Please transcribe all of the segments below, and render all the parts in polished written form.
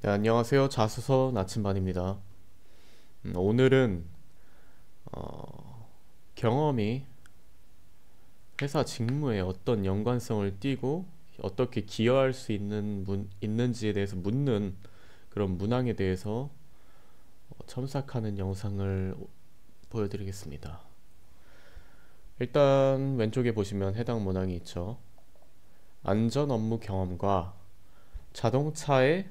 네, 안녕하세요. 자수서 나침반입니다. 오늘은 경험이 회사 직무에 어떤 연관성을 띠고 어떻게 기여할 수 있는지에 대해서 묻는 그런 문항에 대해서 첨삭하는 영상을 보여드리겠습니다. 일단 왼쪽에 보시면 해당 문항이 있죠. 안전 업무 경험과 자동차의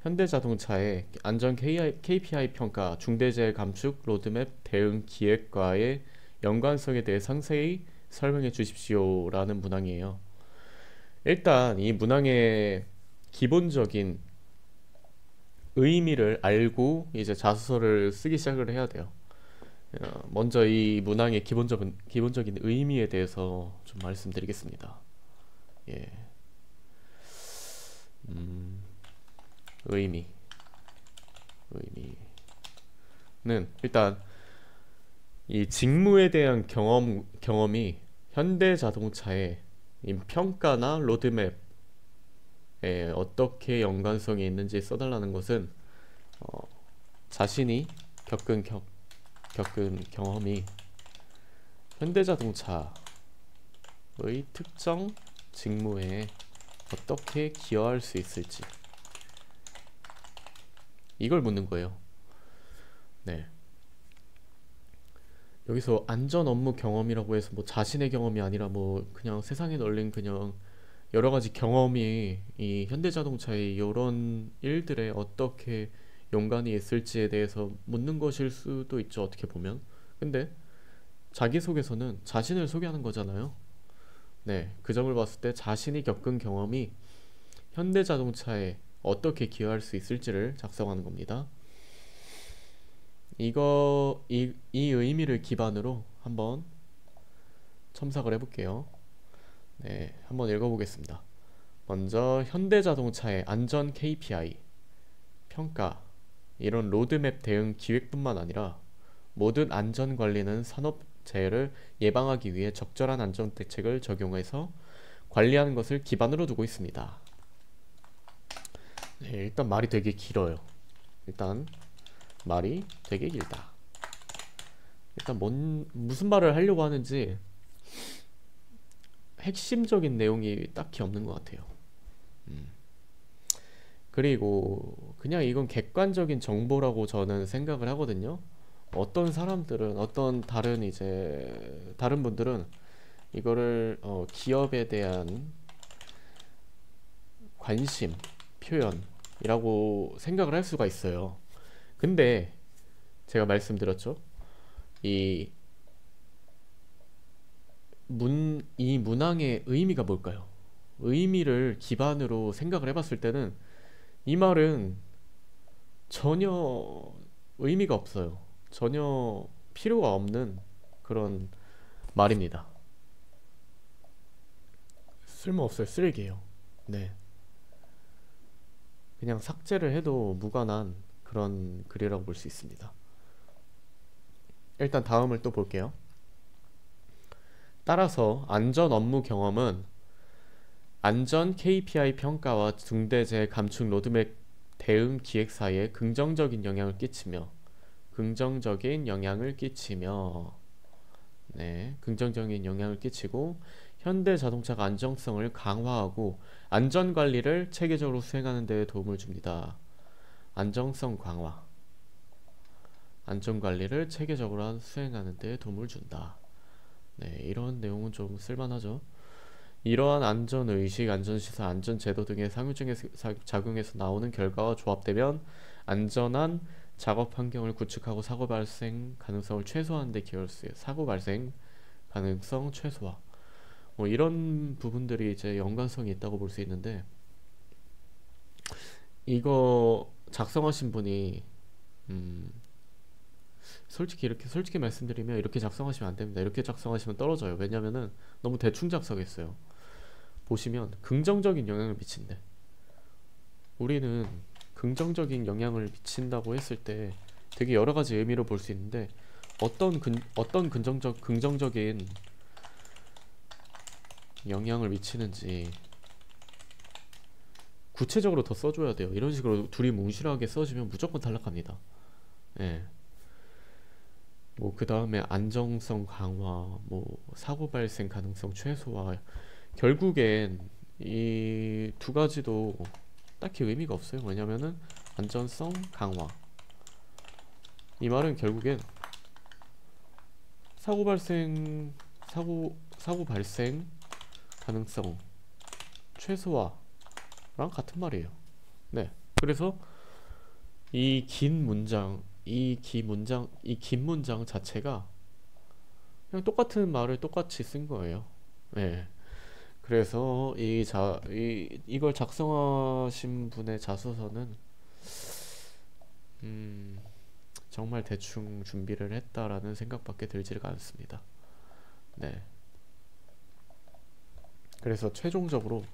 현대자동차의 안전 KPI 평가, 중대재해 감축 로드맵 대응 기획과의 연관성에 대해 상세히 설명해 주십시오 라는 문항이에요. 일단 이 문항의 기본적인 의미를 알고 이제 자소서를 쓰기 시작을 해야 돼요. 먼저 이 문항의 기본적인 의미에 대해서 좀 말씀드리겠습니다. 예. 의미. 의미는 일단 이 직무에 대한 경험이 현대자동차의 이 평가나 로드맵에 어떻게 연관성이 있는지 써달라는 것은 자신이 겪은 경험이 현대자동차의 특정 직무에 어떻게 기여할 수 있을지 이걸 묻는 거예요. 네. 여기서 안전 업무 경험이라고 해서 뭐 자신의 경험이 아니라 뭐 그냥 세상에 널린 그냥 여러 가지 경험이 이 현대자동차의 이런 일들에 어떻게 연관이 있을지에 대해서 묻는 것일 수도 있죠, 어떻게 보면. 근데 자기소개서는 자신을 소개하는 거잖아요. 네, 그 점을 봤을 때 자신이 겪은 경험이 현대자동차에 어떻게 기여할 수 있을지를 작성하는 겁니다. 이 의미를 기반으로 한번 첨삭을 해볼게요. 네, 한번 읽어보겠습니다. 먼저 현대자동차의 안전 KPI, 평가, 이런 로드맵 대응 기획뿐만 아니라 모든 안전관리는 산업재해를 예방하기 위해 적절한 안전대책을 적용해서 관리하는 것을 기반으로 두고 있습니다. 네, 일단 말이 되게 길어요. 일단 말이 되게 길다. 일단 무슨 말을 하려고 하는지 핵심적인 내용이 딱히 없는 것 같아요. 그리고 그냥 이건 객관적인 정보라고 저는 생각을 하거든요. 어떤 사람들은 다른 분들은 이거를 기업에 대한 관심 표현이라고 생각을 할 수가 있어요. 근데 제가 말씀드렸죠. 이 이 문항의 의미가 뭘까요? 의미를 기반으로 생각을 해봤을 때는 이 말은 전혀 의미가 없어요. 전혀 필요가 없는 그런 말입니다. 쓸모없어요. 쓰레기예요. 네. 그냥 삭제를 해도 무관한 그런 글이라고 볼 수 있습니다. 일단 다음을 또 볼게요. 따라서 안전 업무 경험은 안전 KPI 평가와 중대재해 감축 로드맵 대응 기획 사이에 긍정적인 영향을 끼치며 네, 긍정적인 영향을 끼치고 현대자동차가 안정성을 강화하고 안전관리를 체계적으로 수행하는 데 도움을 줍니다. 안정성 강화, 안전관리를 체계적으로 수행하는 데 도움을 준다. 네, 이런 내용은 좀 쓸만하죠. 이러한 안전의식, 안전시설, 안전제도 등의 상호작용에 작용해서 나오는 결과와 조합되면 안전한 작업 환경을 구축하고 사고 발생 가능성을 최소화하는 데 기여할 수 있어요. 사고 발생 가능성 최소화. 뭐 이런 부분들이 이제 연관성이 있다고 볼 수 있는데 이거 작성하신 분이 솔직히 말씀드리면 이렇게 작성하시면 안 됩니다. 이렇게 작성하시면 떨어져요. 왜냐면은 너무 대충 작성했어요. 보시면 긍정적인 영향을 미친대. 우리는 긍정적인 영향을 미친다고 했을 때 되게 여러 가지 의미로 볼 수 있는데 어떤 긍정적인 영향을 미치는지 구체적으로 더 써줘야 돼요. 이런 식으로 둘이 뭉실하게 써지면 무조건 탈락합니다. 예. 뭐 그 다음에 안정성 강화, 뭐 사고 발생 가능성 최소화. 결국엔 이 두 가지도 딱히 의미가 없어요. 왜냐면은 안전성 강화, 이 말은 결국엔 사고 발생 가능성 최소화랑 같은 말이에요. 네. 그래서 긴 문장 자체가 그냥 똑같은 말을 똑같이 쓴 거예요. 네. 그래서 이걸 작성하신 분의 자소서는 음, 정말 대충 준비를 했다라는 생각밖에 들지가 않습니다. 네. 그래서 최종적으로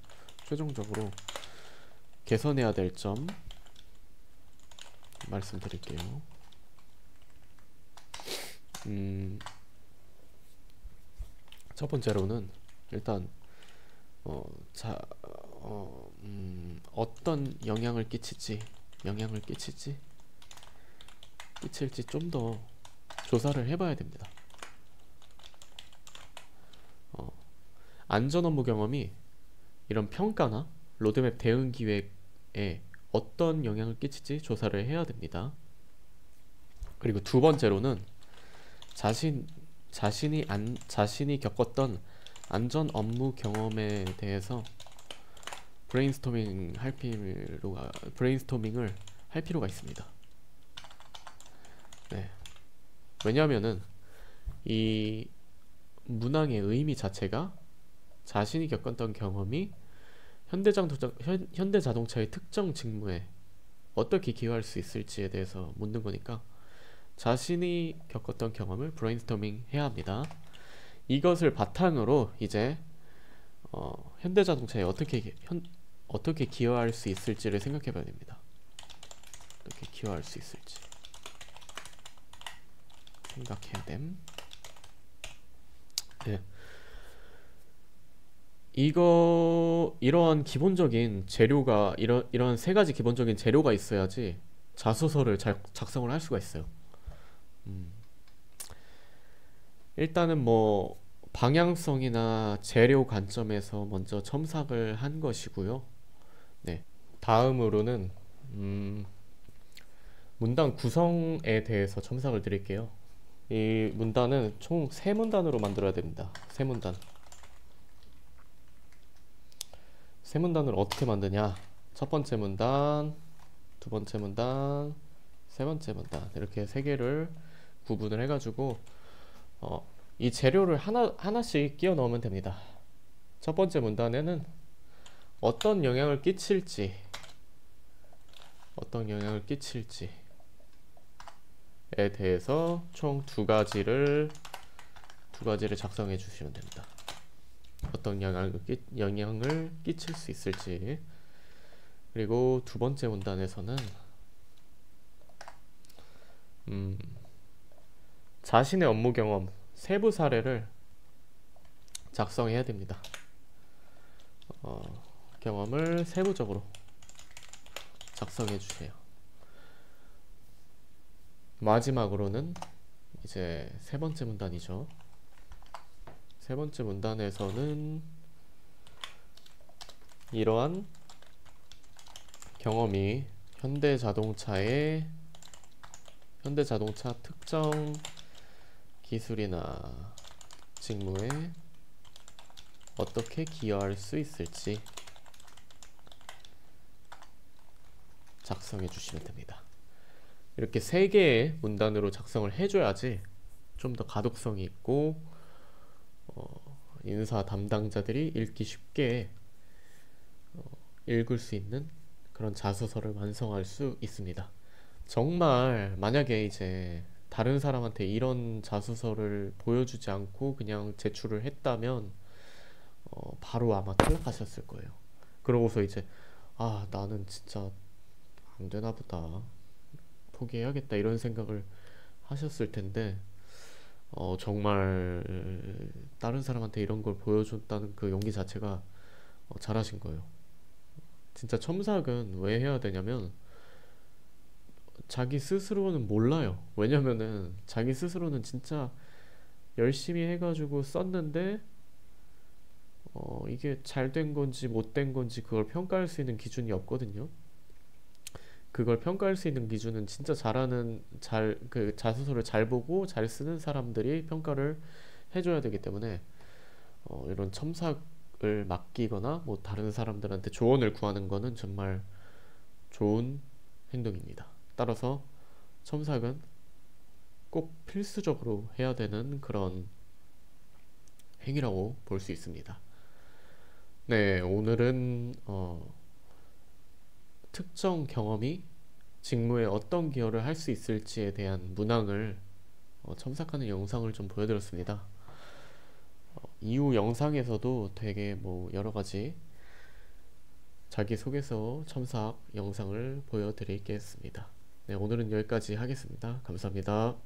개선해야 될 점 말씀드릴게요. 첫 번째로는 일단 어떤 영향을 끼칠지 좀 더 조사를 해봐야 됩니다. 안전 업무 경험이 이런 평가나 로드맵 대응 기획에 어떤 영향을 끼칠지 조사를 해야 됩니다. 그리고 두 번째로는 자신이 겪었던 안전 업무 경험에 대해서 브레인스토밍을 할 필요가 있습니다. 네. 왜냐하면은 이 문항의 의미 자체가 자신이 겪었던 경험이 현대자동차의 특정 직무에 어떻게 기여할 수 있을지에 대해서 묻는 거니까 자신이 겪었던 경험을 브레인스토밍 해야 합니다. 이것을 바탕으로 이제 현대자동차에 어떻게 기여할 수 있을지를 생각해 봐야 됩니다. 어떻게 기여할 수 있을지 생각해야 됨. 네. 이러한 기본적인 재료가 이런 세 가지 기본적인 재료가 있어야지 자소서를 작성을 할 수가 있어요. 일단은 뭐 방향성이나 재료 관점에서 먼저 첨삭을 한 것이고요. 네. 다음으로는 문단 구성에 대해서 첨삭을 드릴게요. 이 문단은 총 3문단으로 만들어야 됩니다. 3문단. 3문단을 어떻게 만드냐? 첫 번째 문단, 두 번째 문단, 세 번째 문단, 이렇게 3개를 구분을 해가지고 이 재료를 하나씩 끼워 넣으면 됩니다. 첫 번째 문단에는 어떤 영향을 끼칠지에 대해서 총 두 가지를 작성해 주시면 됩니다. 어떤 영향을 끼칠 수 있을지. 그리고 두 번째 문단에서는 자신의 업무 경험 세부 사례를 작성해야 됩니다. 경험을 세부적으로 작성해 주세요. 마지막으로는 이제 세 번째 문단이죠. 세 번째 문단에서는 이러한 경험이 현대자동차 특정 기술이나 직무에 어떻게 기여할 수 있을지 작성해 주시면 됩니다. 이렇게 3개의 문단으로 작성을 해줘야지 좀 더 가독성이 있고 인사 담당자들이 읽기 쉽게 읽을 수 있는 그런 자소서를 완성할 수 있습니다. 정말 만약에 이제 다른 사람한테 이런 자소서를 보여주지 않고 그냥 제출을 했다면 바로 아마 탈락하셨을 거예요. 그러고서 이제 나는 진짜 안 되나 보다, 포기해야겠다, 이런 생각을 하셨을 텐데 정말 다른 사람한테 이런 걸 보여줬다는 그 용기 자체가 잘하신 거예요. 진짜 첨삭은 왜 해야 되냐면 자기 스스로는 몰라요. 왜냐면은 자기 스스로는 진짜 열심히 해가지고 썼는데 이게 잘 된 건지 못 된 건지 그걸 평가할 수 있는 기준이 없거든요. 그걸 평가할 수 있는 기준은 진짜 잘하는 잘 그 자소서를 잘 보고 잘 쓰는 사람들이 평가를 해줘야 되기 때문에 이런 첨삭을 맡기거나 뭐 다른 사람들한테 조언을 구하는 거는 정말 좋은 행동입니다. 따라서 첨삭은 꼭 필수적으로 해야 되는 그런 행위라고 볼 수 있습니다. 네, 오늘은 특정 경험이 직무에 어떤 기여를 할 수 있을지에 대한 문항을 첨삭하는 영상을 좀 보여드렸습니다. 이후 영상에서도 되게 뭐 여러 가지 자기소개서 첨삭 영상을 보여드리겠습니다. 네, 오늘은 여기까지 하겠습니다. 감사합니다.